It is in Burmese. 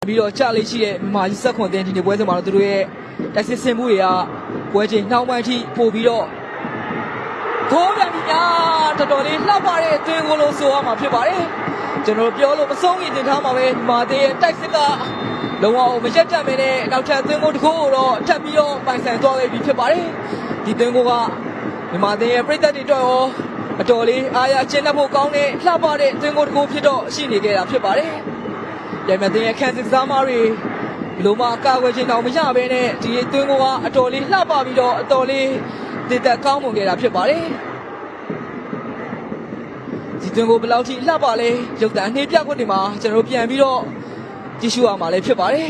ပြီးတော့ကြာလေးရှိတဲ့မြန်မာကြီးစက်ခွန်တင်ဒီနေ့ပွဲစဉ်မှာတော့သူတို့ရဲ့တိုက်စစ်ဆင်မှုတွေကပွဲချိန်နှောင်းပိုင်းထိပို့ပြီးတော့ကိုးပြန်ပြီများတော်တော်လေးလှပတဲ့အသွင်ကိုလို့ဆိုရမှာဖြစ်ပါတယ်ကျွန်တော်ပြောလို့မဆုံးရင်တင်ထားမှာပဲမြန်မာသေးရဲ့တိုက်စစ်ကလုံးဝမရက်တတ်မင်းနဲ့နောက်ထပ်သွင်းကိုတစ်ခုတော့ထပ်ပြီးတော့ပိုင်ဆိုင်သွားပြီဖြစ်ပါတယ်ဒီသွင်းကိုကမြန်မာသေးရဲ့ပြည်သက်တွေတော့ရောအတော်လေးအားရကျင်းတဲ့ဖို့ကောင်းတဲ့လှပတဲ့သွင်းကိုတစ်ခုဖြစ်တော့ရှိနေခဲ့တာဖြစ်ပါတယ်ပြန်မြတဲ့ခန်းစစ်စားမတွေလုံးဝကာကွယ်ခြင်းတောင်မရဘဲနဲ့ဒီသွင်းကိုကအတော်လေးလှပပြီးတော့အတော်လေးတည်သက်ကောင်းမွန်ခဲ့တာဖြစ်ပါတယ်ဒီသွင်းကိုဘယ်လောက်ထိလှပလဲရုပ်သံနှေးပြခွင့်တွေမှာကျွန်တော်ပြန်ပြီးတော့ကြည့်ရှုရမှာလည်းဖြစ်ပါတယ်